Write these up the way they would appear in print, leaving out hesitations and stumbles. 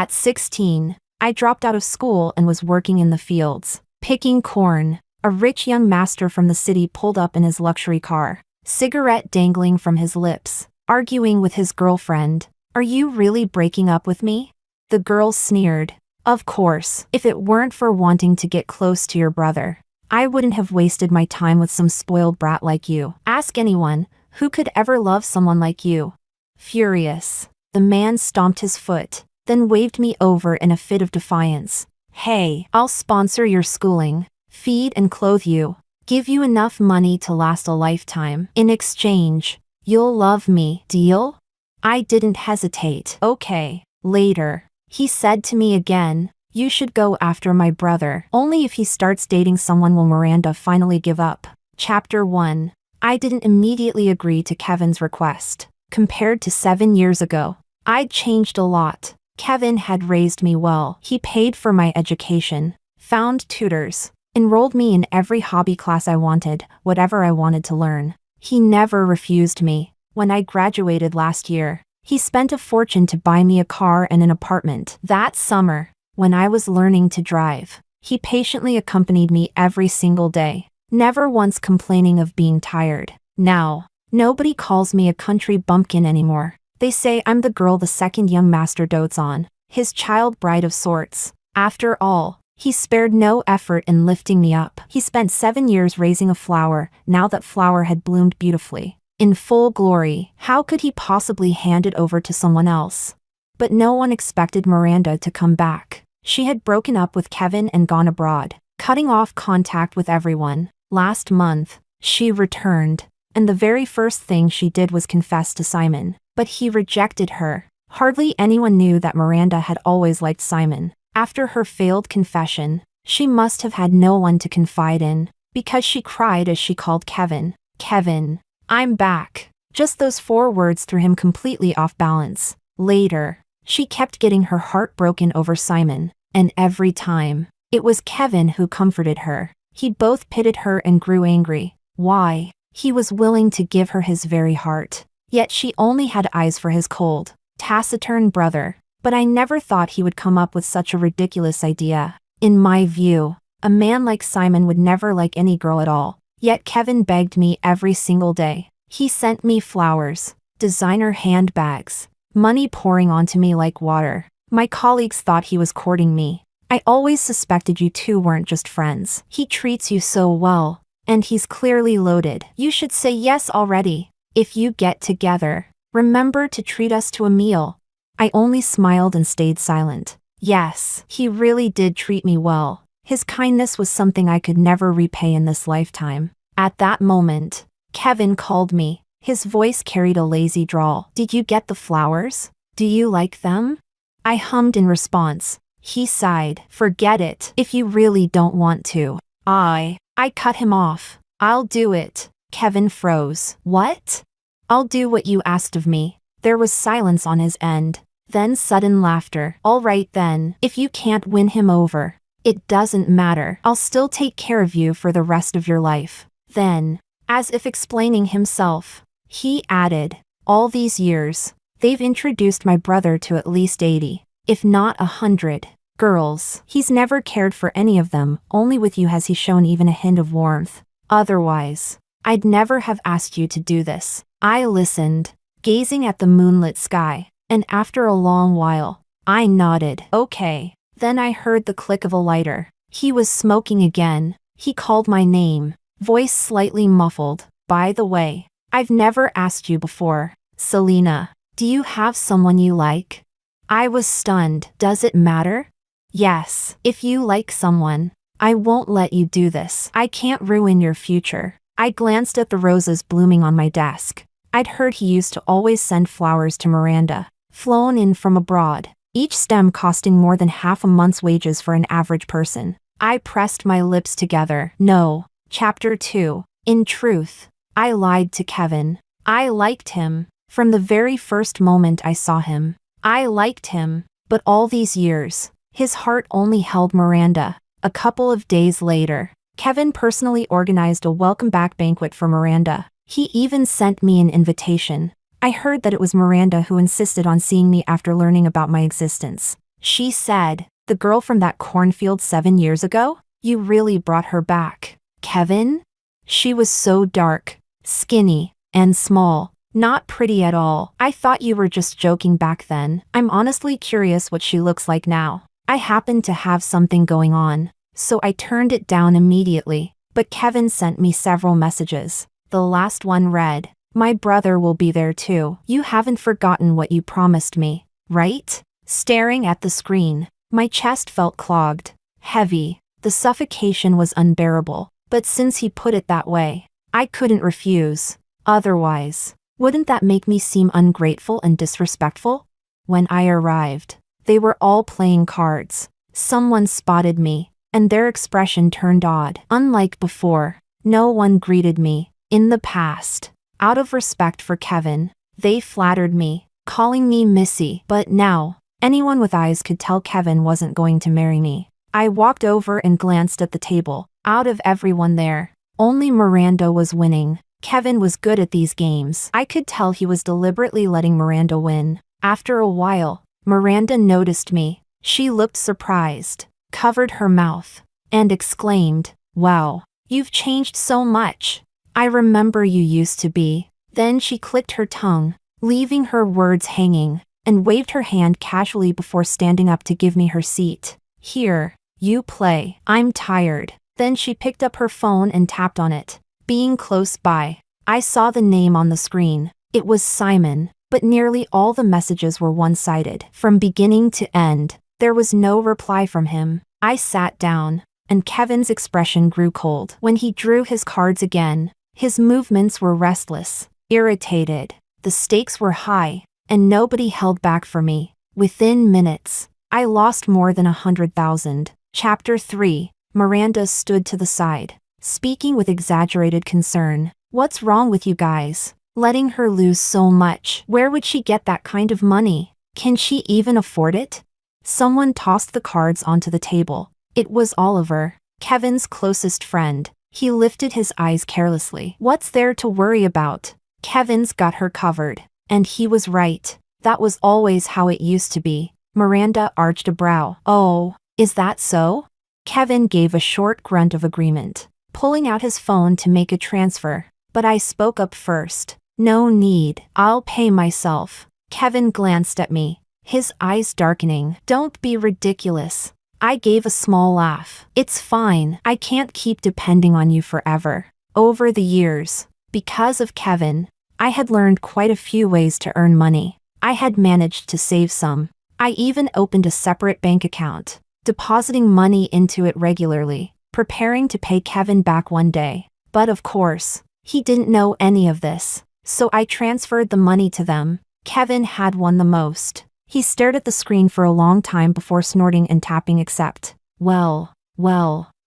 At 16, I dropped out of school and was working in the fields, picking corn. A rich young master from the city pulled up in his luxury car, cigarette dangling from his lips, arguing with his girlfriend. "Are you really breaking up with me?" The girl sneered. "Of course, if it weren't for wanting to get close to your brother, I wouldn't have wasted my time with some spoiled brat like you. Ask anyone who could ever love someone like you." Furious, the man stomped his foot, then waved me over in a fit of defiance. "Hey, I'll sponsor your schooling, feed and clothe you, give you enough money to last a lifetime. In exchange, you'll love me, deal?" I didn't hesitate. "Okay." Later, he said to me again, "You should go after my brother. Only if he starts dating someone will Miranda finally give up." Chapter 1. I didn't immediately agree to Kevin's request. Compared to 7 years ago, I'd changed a lot. Kevin had raised me well. He paid for my education, found tutors, enrolled me in every hobby class I wanted, whatever I wanted to learn. He never refused me. When I graduated last year, he spent a fortune to buy me a car and an apartment. That summer, when I was learning to drive, he patiently accompanied me every single day, never once complaining of being tired. Now, nobody calls me a country bumpkin anymore. They say I'm the girl the second young master dotes on, his child bride of sorts. After all, he spared no effort in lifting me up. He spent 7 years raising a flower. Now that flower had bloomed beautifully, in full glory. How could he possibly hand it over to someone else? But no one expected Miranda to come back. She had broken up with Kevin and gone abroad, cutting off contact with everyone. Last month, she returned, and the very first thing she did was confess to Simon. But he rejected her. Hardly anyone knew that Miranda had always liked Simon. After her failed confession, she must have had no one to confide in, because she cried as she called Kevin. "Kevin, I'm back." Just those 4 words threw him completely off balance. Later, she kept getting her heart broken over Simon, and every time, it was Kevin who comforted her. He both pitied her and grew angry. Why? He was willing to give her his very heart. Yet she only had eyes for his cold, taciturn brother. But I never thought he would come up with such a ridiculous idea. In my view, a man like Simon would never like any girl at all. Yet Kevin begged me every single day. He sent me flowers, designer handbags, money pouring onto me like water. My colleagues thought he was courting me. "I always suspected you two weren't just friends. He treats you so well, and he's clearly loaded. You should say yes already. If you get together, remember to treat us to a meal." I only smiled and stayed silent. Yes, he really did treat me well. His kindness was something I could never repay in this lifetime. At that moment, Kevin called me. His voice carried a lazy drawl. "Did you get the flowers? Do you like them?" I hummed in response. He sighed. "Forget it, if you really don't want to." I cut him off. "I'll do it." Kevin froze. "What?" "I'll do what you asked of me." There was silence on his end, then sudden laughter. "All right then, if you can't win him over, it doesn't matter. I'll still take care of you for the rest of your life." Then, as if explaining himself, he added, "All these years, they've introduced my brother to at least 80, if not 100, girls. He's never cared for any of them, only with you has he shown even a hint of warmth. Otherwise, I'd never have asked you to do this." I listened, gazing at the moonlit sky, and after a long while, I nodded. "Okay." Then I heard the click of a lighter. He was smoking again. He called my name, voice slightly muffled. "By the way, I've never asked you before. Selena, do you have someone you like?" I was stunned. "Does it matter?" "Yes, if you like someone, I won't let you do this. I can't ruin your future." I glanced at the roses blooming on my desk. I'd heard he used to always send flowers to Miranda, flown in from abroad, each stem costing more than half a month's wages for an average person. I pressed my lips together. No. Chapter 2. In truth, I lied to Kevin. I liked him. From the very first moment I saw him, I liked him. But all these years, his heart only held Miranda. A couple of days later, Kevin personally organized a welcome-back banquet for Miranda. He even sent me an invitation. I heard that it was Miranda who insisted on seeing me after learning about my existence. She said, "The girl from that cornfield 7 years ago? You really brought her back." Kevin? She was so dark, skinny, and small. Not pretty at all. I thought you were just joking back then. I'm honestly curious what she looks like now. I happened to have something going on, so I turned it down immediately. But Kevin sent me several messages. The last one read, "My brother will be there too. You haven't forgotten what you promised me, right?" Staring at the screen, my chest felt clogged, heavy. The suffocation was unbearable, but since he put it that way, I couldn't refuse. Otherwise, wouldn't that make me seem ungrateful and disrespectful? When I arrived, they were all playing cards. Someone spotted me, and their expression turned odd. Unlike before, no one greeted me. In the past, out of respect for Kevin, they flattered me, calling me Missy. But now, anyone with eyes could tell Kevin wasn't going to marry me. I walked over and glanced at the table. Out of everyone there, only Miranda was winning. Kevin was good at these games. I could tell he was deliberately letting Miranda win. After a while, Miranda noticed me. She looked surprised, covered her mouth, and exclaimed, "Wow, you've changed so much. I remember you used to be." Then she clicked her tongue, leaving her words hanging, and waved her hand casually before standing up to give me her seat. "Here, you play. I'm tired." Then she picked up her phone and tapped on it. Being close by, I saw the name on the screen. It was Simon, but nearly all the messages were one-sided. From beginning to end, there was no reply from him. I sat down, and Kevin's expression grew cold. When he drew his cards again, his movements were restless, irritated. The stakes were high, and nobody held back for me. Within minutes, I lost more than 100,000. Chapter 3. Miranda stood to the side, speaking with exaggerated concern. "What's wrong with you guys? Letting her lose so much? Where would she get that kind of money? Can she even afford it?" Someone tossed the cards onto the table. It was Oliver, Kevin's closest friend. He lifted his eyes carelessly. "What's there to worry about? Kevin's got her covered." And he was right. That was always how it used to be. Miranda arched a brow. "Oh, is that so?" Kevin gave a short grunt of agreement, pulling out his phone to make a transfer. But I spoke up first. "No need. I'll pay myself." Kevin glanced at me, his eyes darkening. "Don't be ridiculous." I gave a small laugh. "It's fine. I can't keep depending on you forever." Over the years, because of Kevin, I had learned quite a few ways to earn money. I had managed to save some. I even opened a separate bank account, depositing money into it regularly, preparing to pay Kevin back one day. But of course, he didn't know any of this, so I transferred the money to them. Kevin had won the most. He stared at the screen for a long time before snorting and tapping accept. Well,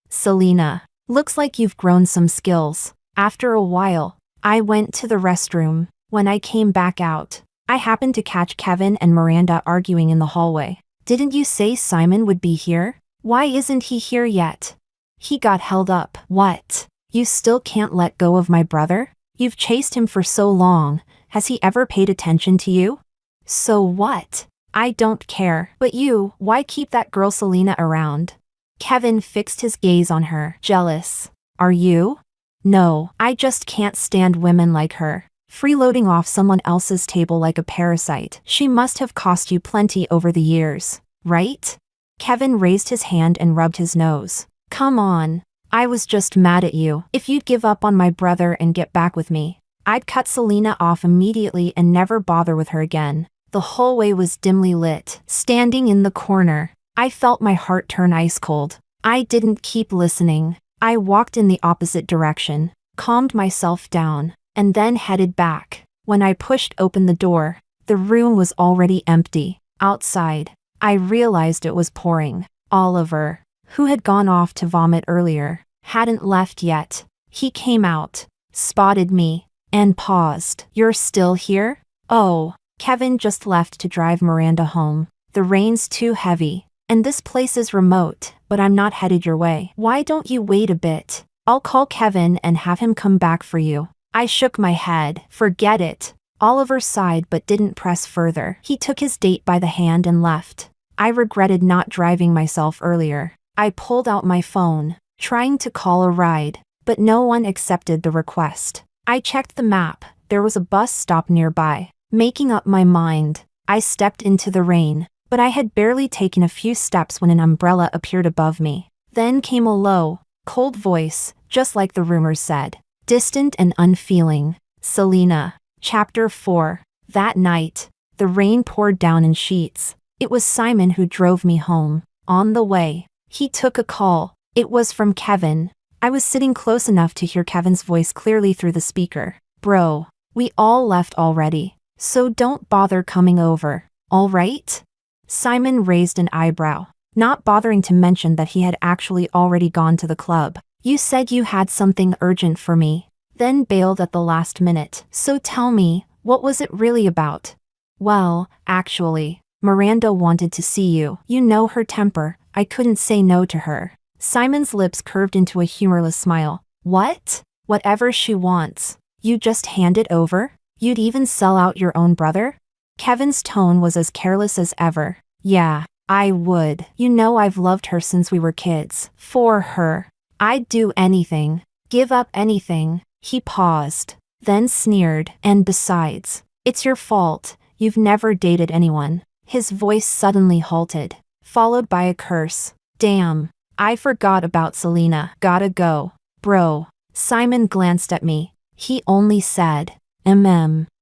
Selena, looks like you've grown some skills." After a while, I went to the restroom. When I came back out, I happened to catch Kevin and Miranda arguing in the hallway. "Didn't you say Simon would be here? Why isn't he here yet?" "He got held up." "What? You still can't let go of my brother? You've chased him for so long. Has he ever paid attention to you?" "So what? I don't care. But you, why keep that girl Selena around?" Kevin fixed his gaze on her. "Jealous. Are you?" "No, I just can't stand women like her. Freeloading off someone else's table like a parasite. She must have cost you plenty over the years, right?" Kevin raised his hand and rubbed his nose. "Come on. I was just mad at you. If you'd give up on my brother and get back with me, I'd cut Selena off immediately and never bother with her again." The hallway was dimly lit. Standing in the corner, I felt my heart turn ice cold. I didn't keep listening. I walked in the opposite direction, calmed myself down, and then headed back. When I pushed open the door, the room was already empty. Outside, I realized it was pouring. Oliver, who had gone off to vomit earlier, hadn't left yet. He came out, spotted me, and paused. "You're still here?" "Oh, Kevin just left to drive Miranda home. The rain's too heavy, and this place is remote, but I'm not headed your way." "Why don't you wait a bit? I'll call Kevin and have him come back for you." I shook my head. "Forget it." Oliver sighed but didn't press further. He took his date by the hand and left. I regretted not driving myself earlier. I pulled out my phone, trying to call a ride, but no one accepted the request. I checked the map. There was a bus stop nearby. Making up my mind, I stepped into the rain, but I had barely taken a few steps when an umbrella appeared above me. Then came a low, cold voice, just like the rumors said. Distant and unfeeling. Selena. Chapter 4. That night, the rain poured down in sheets. It was Simon who drove me home. On the way, he took a call. It was from Kevin. I was sitting close enough to hear Kevin's voice clearly through the speaker. Bro, we all left already, so don't bother coming over, all right? Simon raised an eyebrow, not bothering to mention that he had actually already gone to the club. You said you had something urgent for me, then bailed at the last minute. So tell me, what was it really about? Well, actually, Miranda wanted to see you. You know her temper. I couldn't say no to her. Simon's lips curved into a humorless smile. What? Whatever she wants. You just hand it over? You'd even sell out your own brother? Kevin's tone was as careless as ever. Yeah, I would. You know I've loved her since we were kids. For her, I'd do anything. Give up anything. He paused, then sneered. And besides, it's your fault. You've never dated anyone. His voice suddenly halted, followed by a curse. Damn, I forgot about Selena. Gotta go. Bro. Simon glanced at me. He only said,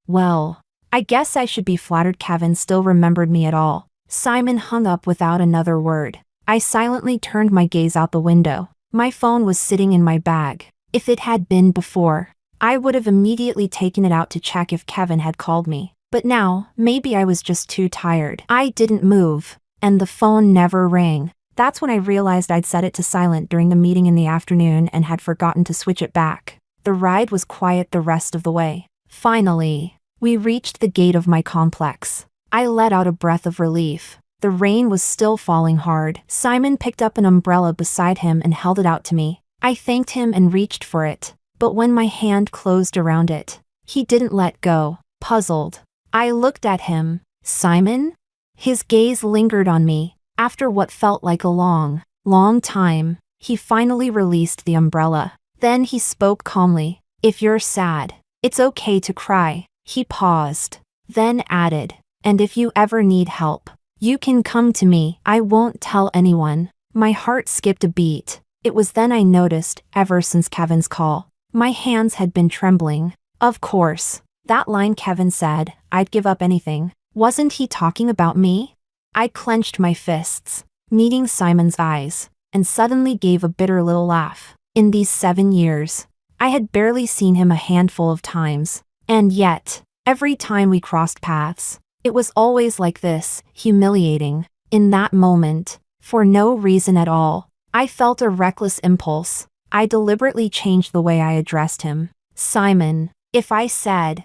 well, I guess I should be flattered Kevin still remembered me at all. Simon hung up without another word. I silently turned my gaze out the window. My phone was sitting in my bag. If it had been before, I would have immediately taken it out to check if Kevin had called me. But now, maybe I was just too tired. I didn't move, and the phone never rang. That's when I realized I'd set it to silent during the meeting in the afternoon and had forgotten to switch it back. The ride was quiet the rest of the way. Finally, we reached the gate of my complex. I let out a breath of relief. The rain was still falling hard. Simon picked up an umbrella beside him and held it out to me. I thanked him and reached for it, but when my hand closed around it, he didn't let go. Puzzled, I looked at him. Simon? His gaze lingered on me. After what felt like a long time, he finally released the umbrella. Then he spoke calmly. If you're sad, it's okay to cry. He paused, then added, and if you ever need help, you can come to me. I won't tell anyone. My heart skipped a beat. It was then I noticed, ever since Kevin's call, my hands had been trembling. Of course, that line Kevin said, I'd give up anything. Wasn't he talking about me? I clenched my fists, meeting Simon's eyes, and suddenly gave a bitter little laugh. In these 7 years, I had barely seen him a handful of times, and yet, every time we crossed paths, it was always like this, humiliating. In that moment, for no reason at all, I felt a reckless impulse. I deliberately changed the way I addressed him. Simon, if I said,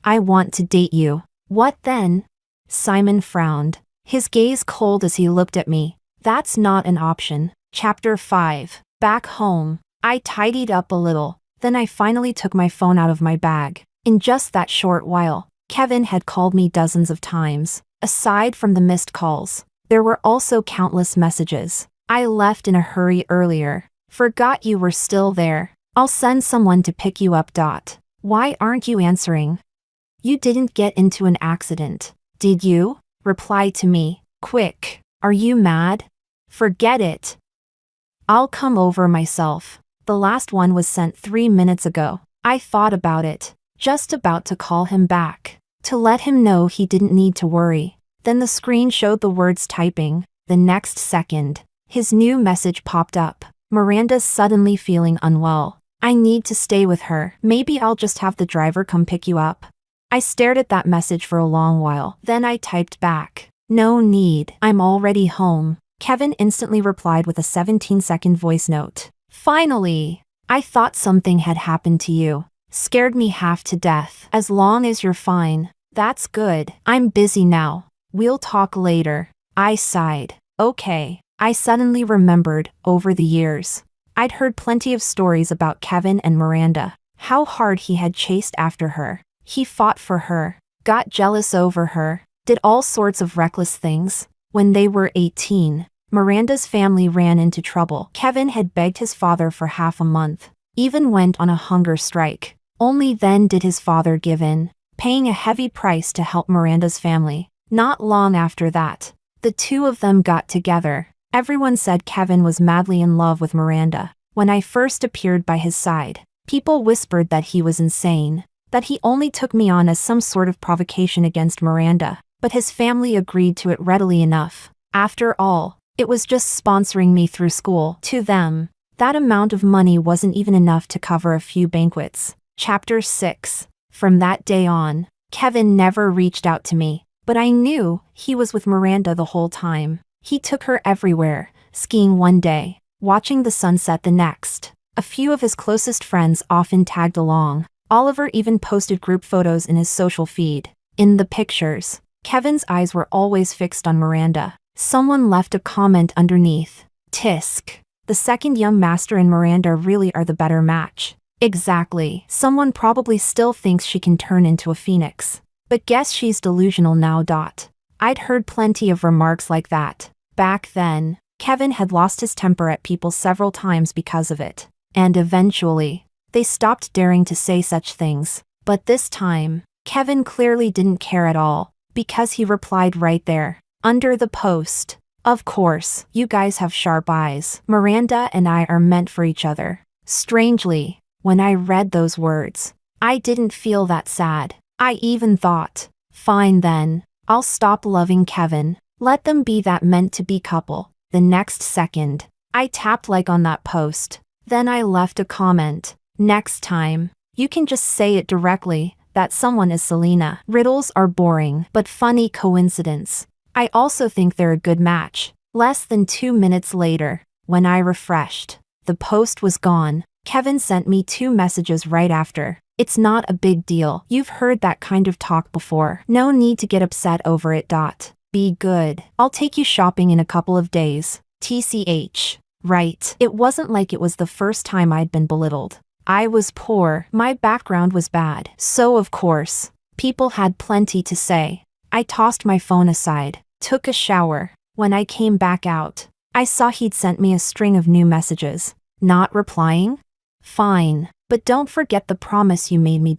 I want to date you, what then? Simon frowned, his gaze cold as he looked at me. That's not an option. Chapter 5. Back home, I tidied up a little, then I finally took my phone out of my bag. In just that short while, Kevin had called me dozens of times. Aside from the missed calls, there were also countless messages. I left in a hurry earlier. Forgot you were still there. I'll send someone to pick you up. Why aren't you answering? You didn't get into an accident, did you? Reply to me, quick. Are you mad? Forget it. I'll come over myself. The last one was sent 3 minutes ago. I thought about it, just about to call him back, to let him know he didn't need to worry. Then the screen showed the words typing. The next second, his new message popped up. Miranda's suddenly feeling unwell. I need to stay with her. Maybe I'll just have the driver come pick you up. I stared at that message for a long while. Then I typed back, no need. I'm already home. Kevin instantly replied with a 17-second voice note. Finally, I thought something had happened to you. Scared me half to death. As long as you're fine, that's good. I'm busy now. We'll talk later. I sighed. Okay. I suddenly remembered, over the years, I'd heard plenty of stories about Kevin and Miranda. How hard he had chased after her. He fought for her, got jealous over her, did all sorts of reckless things. When they were 18, Miranda's family ran into trouble. Kevin had begged his father for half a month, even went on a hunger strike. Only then did his father give in, paying a heavy price to help Miranda's family. Not long after that, the two of them got together. Everyone said Kevin was madly in love with Miranda. When I first appeared by his side, people whispered that he was insane, that he only took me on as some sort of provocation against Miranda, but his family agreed to it readily enough. After all, it was just sponsoring me through school. To them, that amount of money wasn't even enough to cover a few banquets. Chapter 6. From that day on, Kevin never reached out to me, but I knew he was with Miranda the whole time. He took her everywhere, skiing one day, watching the sunset the next. A few of his closest friends often tagged along. Oliver even posted group photos in his social feed. In the pictures, Kevin's eyes were always fixed on Miranda. Someone left a comment underneath. Tisk. The second young master and Miranda really are the better match. Exactly. Someone probably still thinks she can turn into a phoenix. But guess she's delusional now. I'd heard plenty of remarks like that. Back then, Kevin had lost his temper at people several times because of it. And eventually, they stopped daring to say such things. But this time, Kevin clearly didn't care at all, because he replied right there, under the post. Of course, you guys have sharp eyes. Miranda and I are meant for each other. Strangely, when I read those words, I didn't feel that sad. I even thought, fine then, I'll stop loving Kevin. Let them be that meant-to-be couple. The next second, I tapped like on that post. Then I left a comment. Next time, you can just say it directly, that someone is Selena. Riddles are boring, but funny coincidence. I also think they're a good match. Less than 2 minutes later, when I refreshed, the post was gone. Kevin sent me 2 messages right after. It's not a big deal. You've heard that kind of talk before. No need to get upset over it. Be good. I'll take you shopping in a couple of days. TCH. Right. It wasn't like it was the first time I'd been belittled. I was poor. My background was bad. So of course, people had plenty to say. I tossed my phone aside, took a shower. When I came back out, I saw he'd sent me a string of new messages. Not replying? Fine. But don't forget the promise you made me.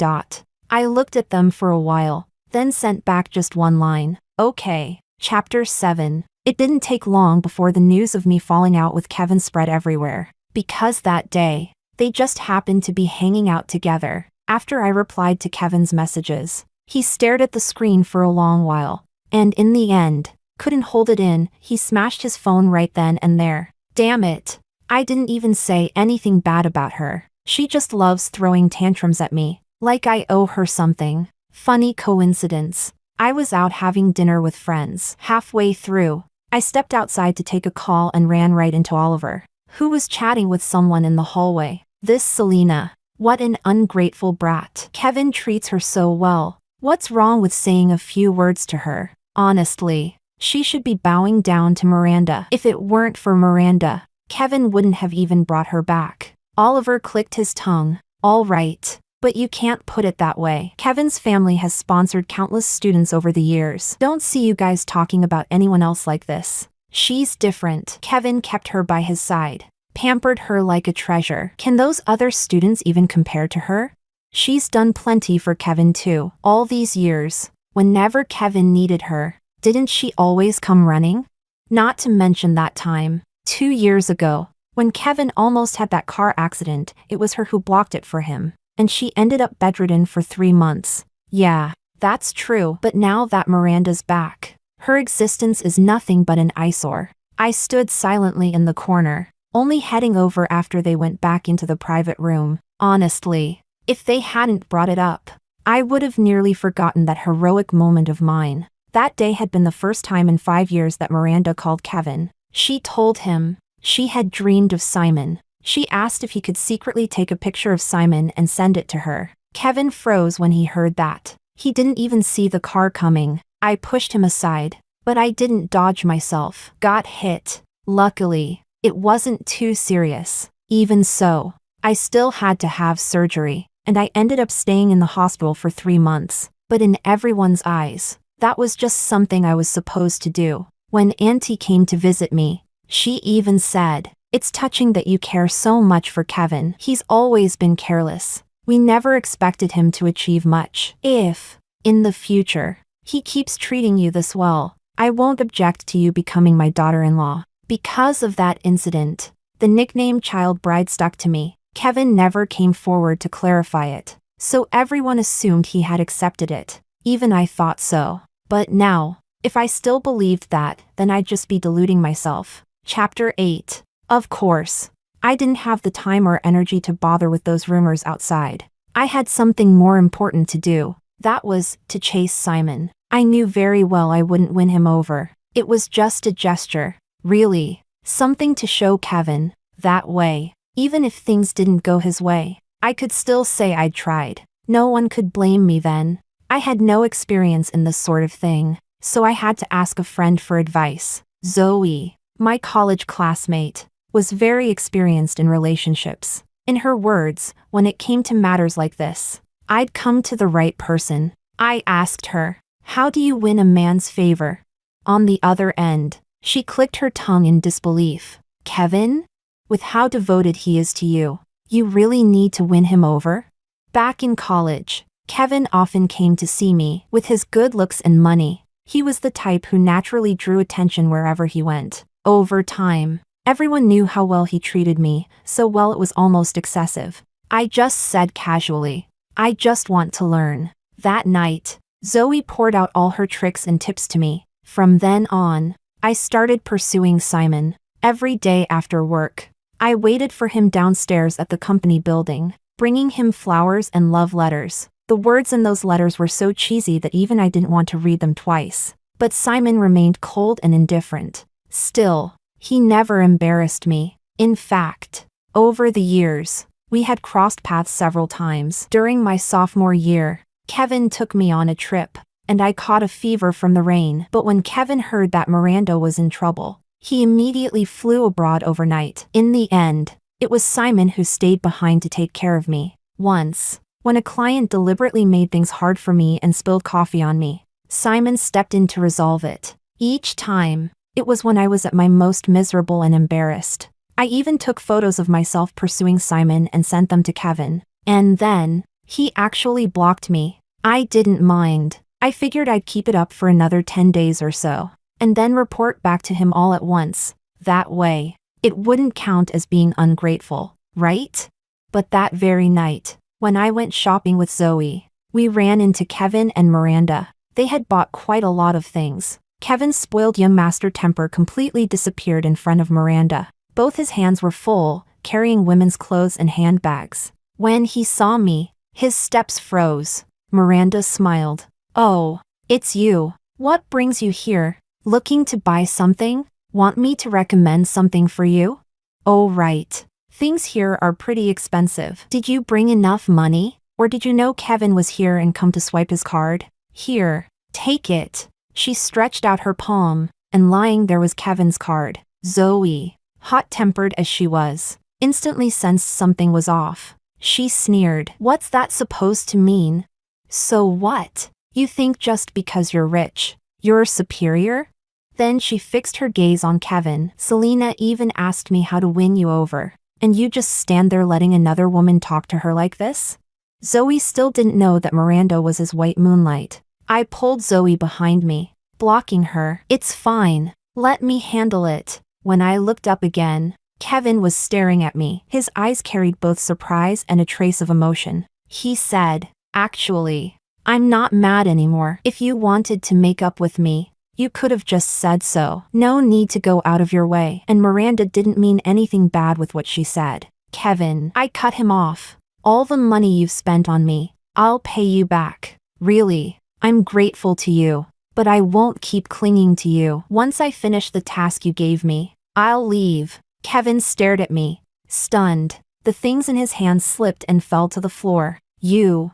I looked at them for a while, then sent back just one line. Okay. Chapter 7. It didn't take long before the news of me falling out with Kevin spread everywhere. Because that day, they just happened to be hanging out together. After I replied to Kevin's messages, he stared at the screen for a long while. And in the end, couldn't hold it in, he smashed his phone right then and there. Damn it. I didn't even say anything bad about her. She just loves throwing tantrums at me, like I owe her something. Funny coincidence. I was out having dinner with friends. Halfway through, I stepped outside to take a call and ran right into Oliver, who was chatting with someone in the hallway. This Selena. What an ungrateful brat. Kevin treats her so well. What's wrong with saying a few words to her? Honestly, she should be bowing down to Miranda. If it weren't for Miranda, Kevin wouldn't have even brought her back. Oliver clicked his tongue. All right. But you can't put it that way. Kevin's family has sponsored countless students over the years. Don't see you guys talking about anyone else like this. She's different. Kevin kept her by his side, pampered her like a treasure. Can those other students even compare to her? She's done plenty for Kevin too. All these years, whenever Kevin needed her, didn't she always come running? Not to mention that time, 2 years ago, when Kevin almost had that car accident, it was her who blocked it for him. And she ended up bedridden for 3 months. Yeah, that's true. But now that Miranda's back, her existence is nothing but an eyesore. I stood silently in the corner, only heading over after they went back into the private room. Honestly, if they hadn't brought it up, I would have nearly forgotten that heroic moment of mine. That day had been the first time in 5 years that Miranda called Kevin. She told him she had dreamed of Simon. She asked if he could secretly take a picture of Simon and send it to her. Kevin froze when he heard that. He didn't even see the car coming. I pushed him aside, but I didn't dodge myself. Got hit. Luckily, it wasn't too serious. Even so, I still had to have surgery, and I ended up staying in the hospital for 3 months. But in everyone's eyes, that was just something I was supposed to do. When Auntie came to visit me, she even said, "It's touching that you care so much for Kevin. He's always been careless. We never expected him to achieve much. If, in the future, he keeps treating you this well, I won't object to you becoming my daughter-in-law." Because of that incident, the nickname child bride stuck to me. Kevin never came forward to clarify it, so everyone assumed he had accepted it. Even I thought so. But now, if I still believed that, then I'd just be deluding myself. Chapter 8. Of course, I didn't have the time or energy to bother with those rumors outside. I had something more important to do. That was to chase Simon. I knew very well I wouldn't win him over. It was just a gesture, really, something to show Kevin. That way, even if things didn't go his way, I could still say I'd tried. No one could blame me then. I had no experience in this sort of thing, so I had to ask a friend for advice. Zoe, my college classmate, was very experienced in relationships. In her words, when it came to matters like this, I'd come to the right person. I asked her, "How do you win a man's favor?" On the other end, she clicked her tongue in disbelief. "Kevin? With how devoted he is to you, you really need to win him over?" Back in college, Kevin often came to see me. With his good looks and money, he was the type who naturally drew attention wherever he went. Over time, everyone knew how well he treated me, so well it was almost excessive. I just said casually, "I just want to learn." That night, Zoe poured out all her tricks and tips to me. From then on, I started pursuing Simon. Every day after work, I waited for him downstairs at the company building, bringing him flowers and love letters. The words in those letters were so cheesy that even I didn't want to read them twice. But Simon remained cold and indifferent. Still, he never embarrassed me. In fact, over the years, we had crossed paths several times. During my sophomore year, Kevin took me on a trip, and I caught a fever from the rain. But when Kevin heard that Miranda was in trouble, he immediately flew abroad overnight. In the end, it was Simon who stayed behind to take care of me. Once, when a client deliberately made things hard for me and spilled coffee on me, Simon stepped in to resolve it. Each time, it was when I was at my most miserable and embarrassed. I even took photos of myself pursuing Simon and sent them to Kevin. And then, he actually blocked me. I didn't mind. I figured I'd keep it up for another 10 days or so, and then report back to him all at once. That way, it wouldn't count as being ungrateful, right? But that very night, when I went shopping with Zoe, we ran into Kevin and Miranda. They had bought quite a lot of things. Kevin's spoiled young master temper completely disappeared in front of Miranda. Both his hands were full, carrying women's clothes and handbags. When he saw me, his steps froze. Miranda smiled. "Oh, it's you. What brings you here? Looking to buy something? Want me to recommend something for you?" "Oh right. Things here are pretty expensive. Did you bring enough money? Or did you know Kevin was here and come to swipe his card? Here, take it." She stretched out her palm, and lying there was Kevin's card. Zoe, hot-tempered as she was, instantly sensed something was off. She sneered. "What's that supposed to mean?" "So what? You think just because you're rich, you're superior?" Then she fixed her gaze on Kevin. "Selena even asked me how to win you over, and you just stand there letting another woman talk to her like this?" Zoe still didn't know that Miranda was his white moonlight. I pulled Zoe behind me, blocking her. "It's fine. Let me handle it." When I looked up again, Kevin was staring at me. His eyes carried both surprise and a trace of emotion. He said, "Actually, I'm not mad anymore. If you wanted to make up with me, you could have just said so. No need to go out of your way." And Miranda didn't mean anything bad with what she said. "Kevin," I cut him off. "All the money you've spent on me, I'll pay you back. Really, I'm grateful to you, but I won't keep clinging to you. Once I finish the task you gave me, I'll leave." Kevin stared at me, stunned. The things in his hands slipped and fell to the floor. "You."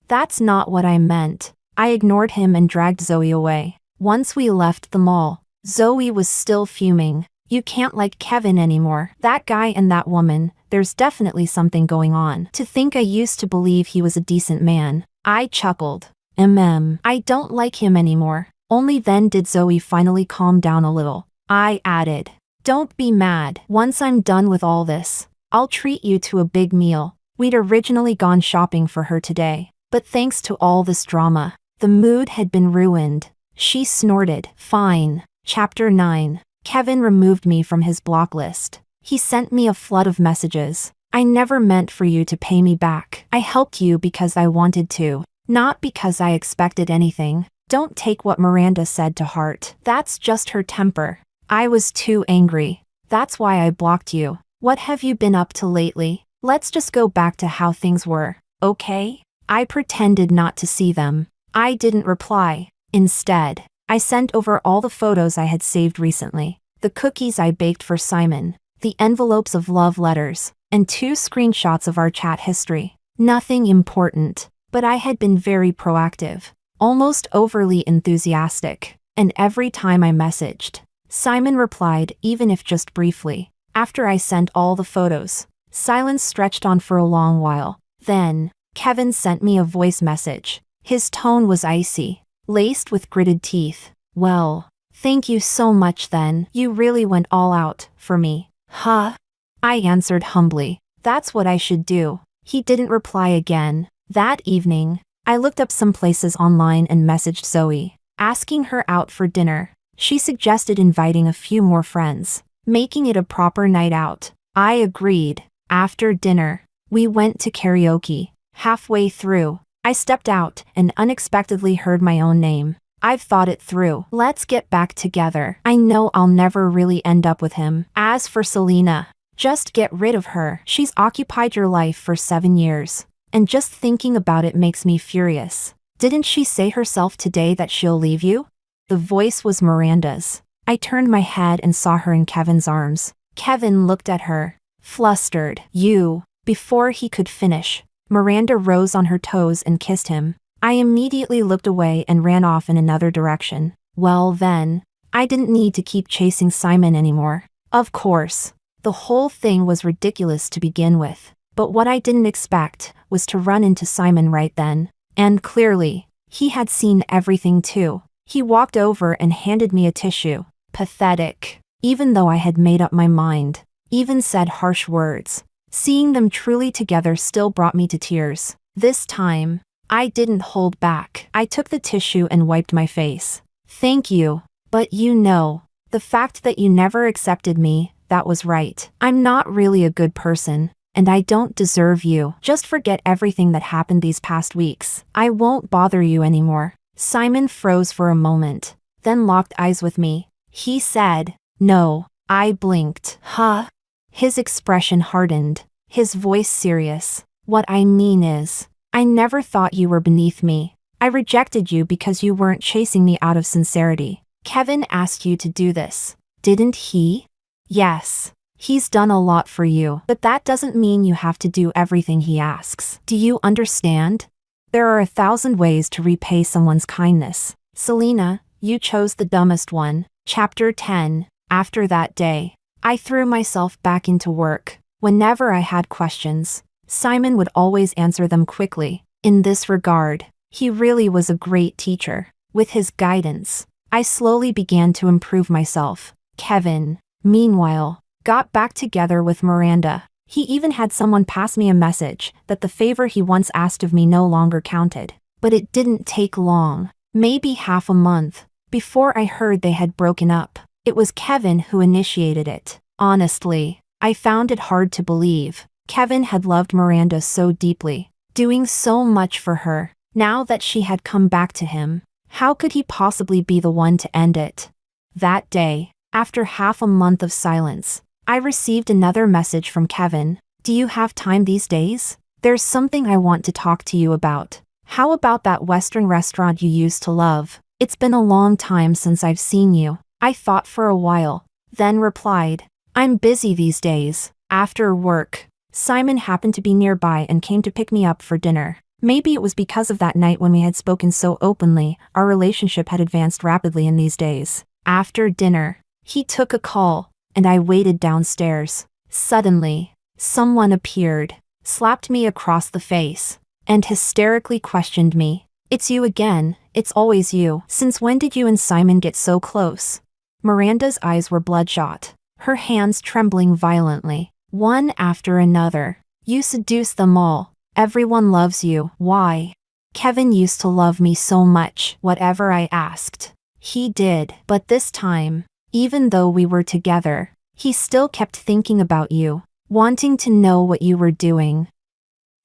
"That's not what I meant." I ignored him and dragged Zoe away. Once we left the mall, Zoe was still fuming. "You can't like Kevin anymore. That guy and that woman, there's definitely something going on. To think I used to believe he was a decent man." I chuckled. I don't like him anymore. Only then did Zoe finally calm down a little. I added, "Don't be mad. Once I'm done with all this, I'll treat you to a big meal." We'd originally gone shopping for her today, but thanks to all this drama, the mood had been ruined. She snorted. Fine. Chapter 9. Kevin removed me from his block list. He sent me a flood of messages. "I never meant for you to pay me back. I helped you because I wanted to, not because I expected anything. Don't take what Miranda said to heart. That's just her temper." I was too angry. "That's why I blocked you. What have you been up to lately? Let's just go back to how things were, okay?" I pretended not to see them. I didn't reply. Instead, I sent over all the photos I had saved recently, the cookies I baked for Simon, the envelopes of love letters, and 2 screenshots of our chat history. Nothing important, but I had been very proactive, almost overly enthusiastic, and every time I messaged, Simon replied, even if just briefly. After I sent all the photos, silence stretched on for a long while. Then, Kevin sent me a voice message. His tone was icy, laced with gritted teeth. "Well, thank you so much then. You really went all out for me." "Huh?" I answered humbly. "That's what I should do." He didn't reply again. That evening, I looked up some places online and messaged Zoe, asking her out for dinner. She suggested inviting a few more friends, making it a proper night out. I agreed. After dinner, we went to karaoke. Halfway through, I stepped out and unexpectedly heard my own name. "I've thought it through. Let's get back together. I know I'll never really end up with him. As for Selena, just get rid of her. She's occupied your life for 7 years. And just thinking about it makes me furious. Didn't she say herself today that she'll leave you?" The voice was Miranda's. I turned my head and saw her in Kevin's arms. Kevin looked at her, flustered. "You." Before he could finish, Miranda rose on her toes and kissed him. I immediately looked away and ran off in another direction. Well then, I didn't need to keep chasing Simon anymore. Of course, the whole thing was ridiculous to begin with, but what I didn't expect was to run into Simon right then. And clearly, he had seen everything too. He walked over and handed me a tissue. Pathetic. Even though I had made up my mind, even said harsh words, seeing them truly together still brought me to tears. This time, I didn't hold back. I took the tissue and wiped my face. "Thank you, but the fact that you never accepted me, that was right. I'm not really a good person, and I don't deserve you. Just forget everything that happened these past weeks. I won't bother you anymore." Simon froze for a moment, then locked eyes with me. He said, "No." I blinked. "Huh?" His expression hardened, his voice serious. "What I mean is, I never thought you were beneath me. I rejected you because you weren't chasing me out of sincerity. Kevin asked you to do this, didn't he?" "Yes. He's done a lot for you, but that doesn't mean you have to do everything he asks. Do you understand? There are 1,000 ways to repay someone's kindness. Selena, you chose the dumbest one." Chapter 10. After that day, I threw myself back into work. Whenever I had questions, Simon would always answer them quickly. In this regard, he really was a great teacher. With his guidance, I slowly began to improve myself. Kevin, meanwhile, got back together with Miranda. He even had someone pass me a message that the favor he once asked of me no longer counted. But it didn't take long, maybe half a month, before I heard they had broken up. It was Kevin who initiated it. Honestly, I found it hard to believe. Kevin had loved Miranda so deeply, doing so much for her. Now that she had come back to him, how could he possibly be the one to end it? That day, after half a month of silence, I received another message from Kevin. "Do you have time these days? There's something I want to talk to you about. How about that Western restaurant you used to love? It's been a long time since I've seen you." I thought for a while, then replied, "I'm busy these days." After work, Simon happened to be nearby and came to pick me up for dinner. Maybe it was because of that night when we had spoken so openly, our relationship had advanced rapidly in these days. After dinner, he took a call, and I waited downstairs. Suddenly, someone appeared, slapped me across the face, and hysterically questioned me. It's you again, it's always you. Since when did you and Simon get so close? Miranda's eyes were bloodshot, her hands trembling violently, one after another. You seduce them all. Everyone loves you. Why? Kevin used to love me so much, whatever I asked. He did, but this time, even though we were together, he still kept thinking about you, wanting to know what you were doing.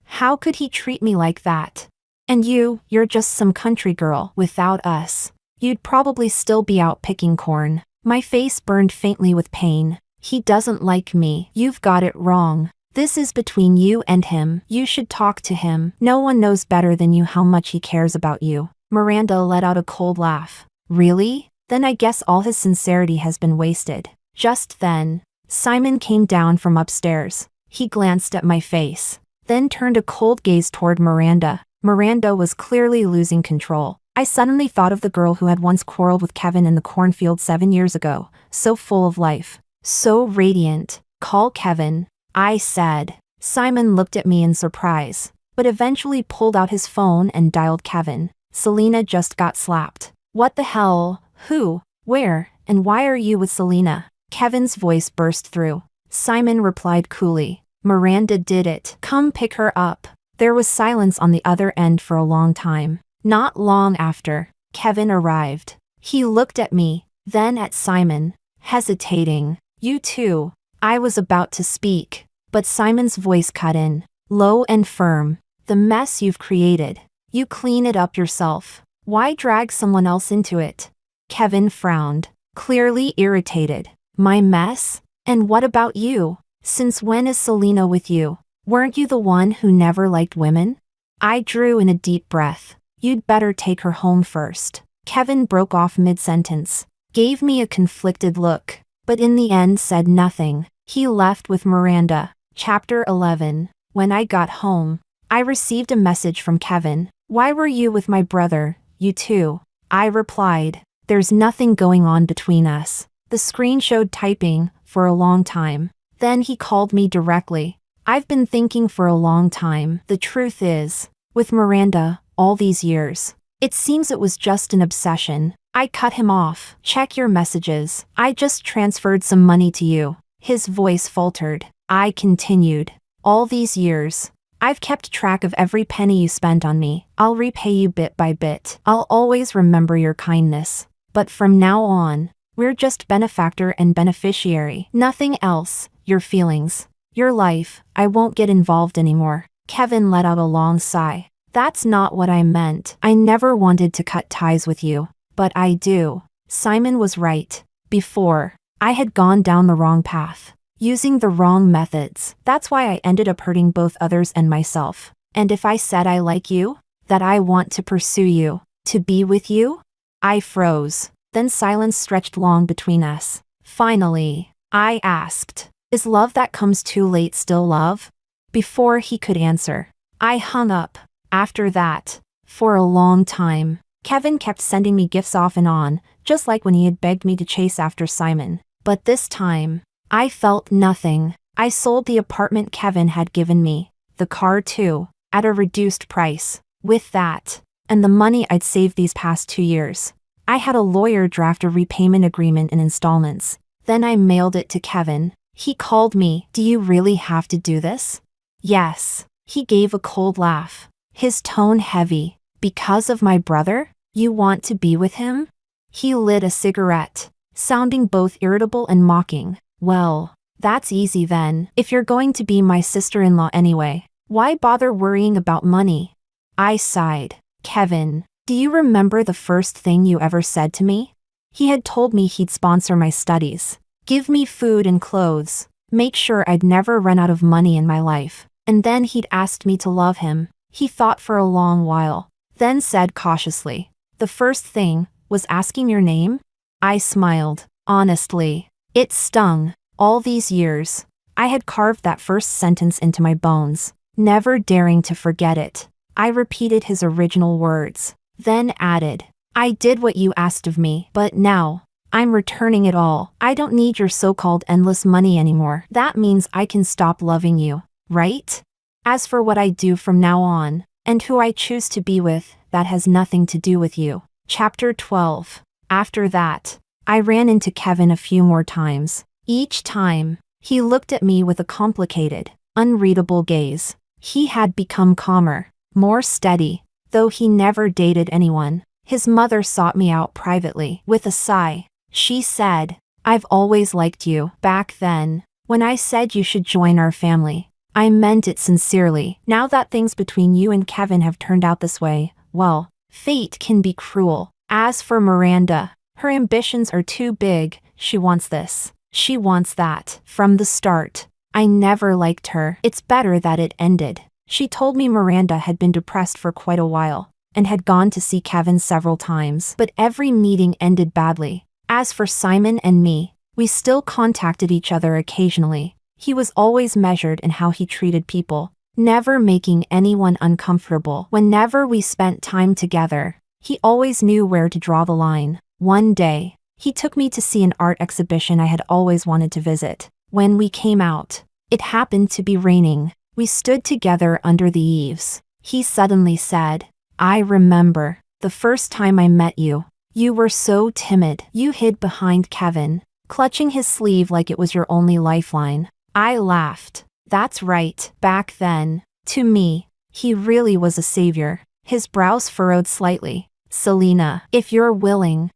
How could he treat me like that? And you're just some country girl. Without us, you'd probably still be out picking corn. My face burned faintly with pain. He doesn't like me. You've got it wrong. This is between you and him. You should talk to him. No one knows better than you how much he cares about you. Miranda let out a cold laugh. Really? Then I guess all his sincerity has been wasted. Just then, Simon came down from upstairs. He glanced at my face, then turned a cold gaze toward Miranda. Miranda was clearly losing control. I suddenly thought of the girl who had once quarreled with Kevin in the cornfield 7 years ago, so full of life, so radiant. Call Kevin, I said. Simon looked at me in surprise, but eventually pulled out his phone and dialed Kevin. Selena just got slapped. What the hell? Who? Where? And why are you with Selena? Kevin's voice burst through. Simon replied coolly. Miranda did it. Come pick her up. There was silence on the other end for a long time. Not long after, Kevin arrived. He looked at me, then at Simon, hesitating. You too. I was about to speak, but Simon's voice cut in, low and firm. The mess you've created. You clean it up yourself. Why drag someone else into it? Kevin frowned, clearly irritated. My mess? And what about you? Since when is Selena with you? Weren't you the one who never liked women? I drew in a deep breath. You'd better take her home first. Kevin broke off mid-sentence, gave me a conflicted look, but in the end said nothing. He left with Miranda. Chapter 11. When I got home, I received a message from Kevin. Why were you with my brother? You too. I replied. There's nothing going on between us. The screen showed typing for a long time. Then he called me directly. I've been thinking for a long time. The truth is, with Miranda, all these years, it seems it was just an obsession. I cut him off. Check your messages. I just transferred some money to you. His voice faltered. I continued. All these years, I've kept track of every penny you spent on me. I'll repay you bit by bit. I'll always remember your kindness. But from now on, we're just benefactor and beneficiary. Nothing else. Your feelings, your life, I won't get involved anymore. Kevin let out a long sigh. That's not what I meant. I never wanted to cut ties with you, but I do. Simon was right. Before, I had gone down the wrong path, using the wrong methods. That's why I ended up hurting both others and myself. And if I said I like you, that I want to pursue you, to be with you? I froze. Then silence stretched long between us. Finally, I asked, is love that comes too late still love? Before he could answer, I hung up. After that, for a long time, Kevin kept sending me gifts off and on, just like when he had begged me to chase after Simon. But this time, I felt nothing. I sold the apartment Kevin had given me, the car too, at a reduced price. With that, and the money I'd saved these past 2 years, I had a lawyer draft a repayment agreement in installments. Then I mailed it to Kevin. He called me. Do you really have to do this? Yes. He gave a cold laugh, his tone heavy. Because of my brother? You want to be with him? He lit a cigarette, sounding both irritable and mocking. Well, that's easy then. If you're going to be my sister-in-law anyway, why bother worrying about money? I sighed. Kevin, do you remember the first thing you ever said to me? He had told me he'd sponsor my studies, give me food and clothes, make sure I'd never run out of money in my life, and then he'd asked me to love him. He thought for a long while, then said cautiously, the first thing was asking your name? I smiled. Honestly, it stung. All these years, I had carved that first sentence into my bones, never daring to forget it. I repeated his original words, then added, I did what you asked of me, but now, I'm returning it all. I don't need your so-called endless money anymore. That means I can stop loving you, right? As for what I do from now on, and who I choose to be with, that has nothing to do with you. Chapter 12. After that, I ran into Kevin a few more times. Each time, he looked at me with a complicated, unreadable gaze. He had become calmer, more steady, though he never dated anyone. His mother sought me out privately. With a sigh, she said, "I've always liked you." Back then, when I said you should join our family, I meant it sincerely. Now that things between you and Kevin have turned out this way, well, fate can be cruel. As for Miranda, her ambitions are too big. She wants this. She wants that. From the start, I never liked her. It's better that it ended. She told me Miranda had been depressed for quite a while and had gone to see Kevin several times, but every meeting ended badly. As for Simon and me, we still contacted each other occasionally. He was always measured in how he treated people, never making anyone uncomfortable. Whenever we spent time together, he always knew where to draw the line. One day, he took me to see an art exhibition I had always wanted to visit. When we came out, it happened to be raining. We stood together under the eaves. He suddenly said, "I remember the first time I met you. You were so timid. You hid behind Kevin, clutching his sleeve like it was your only lifeline." I laughed. That's right. Back then, to me, he really was a savior. His brows furrowed slightly. "Selena, if you're willing."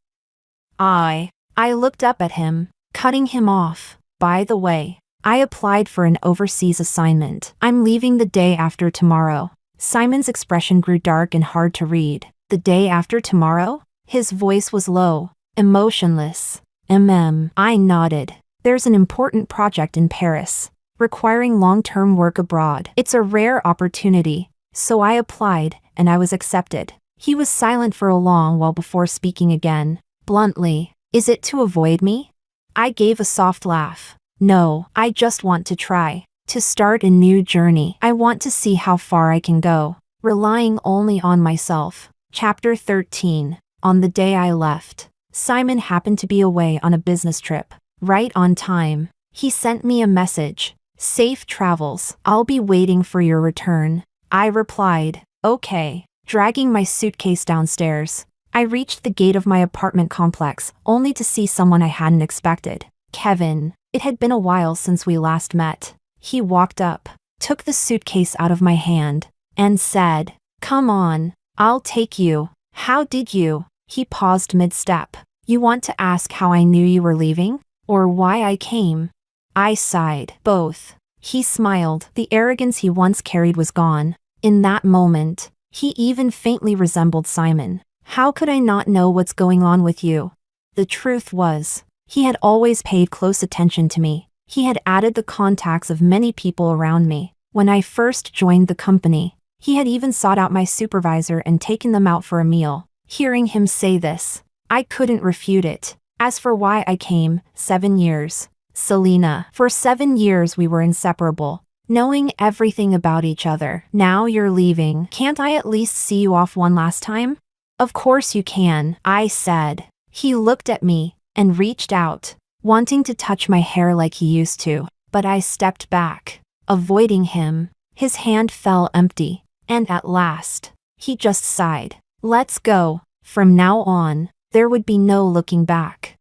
I looked up at him, cutting him off. "By the way, I applied for an overseas assignment. I'm leaving the day after tomorrow." Simon's expression grew dark and hard to read. "The day after tomorrow?" His voice was low, emotionless. I nodded. "There's an important project in Paris, requiring long-term work abroad. It's a rare opportunity, so I applied, and I was accepted." He was silent for a long while before speaking again. Bluntly, "Is it to avoid me?" I gave a soft laugh. "No, I just want to try. To start a new journey. I want to see how far I can go, relying only on myself." Chapter 13. On the day I left, Simon happened to be away on a business trip. Right on time, he sent me a message. "Safe travels. I'll be waiting for your return." I replied, "Okay." Dragging my suitcase downstairs, I reached the gate of my apartment complex, only to see someone I hadn't expected. Kevin. It had been a while since we last met. He walked up, took the suitcase out of my hand, and said, "Come on, I'll take you." "How did you?" He paused mid-step. "You want to ask how I knew you were leaving? Or why I came?" I sighed. "Both." He smiled. The arrogance he once carried was gone. In that moment, he even faintly resembled Simon. "How could I not know what's going on with you?" The truth was, he had always paid close attention to me. He had added the contacts of many people around me. When I first joined the company, he had even sought out my supervisor and taken them out for a meal. Hearing him say this, I couldn't refute it. As for why I came, 7 years. Selena, for 7 years we were inseparable, knowing everything about each other. Now you're leaving. Can't I at least see you off one last time? Of course you can, I said. He looked at me and reached out, wanting to touch my hair like he used to, but I stepped back, avoiding him. His hand fell empty, and at last, he just sighed. Let's go. From now on, there would be no looking back.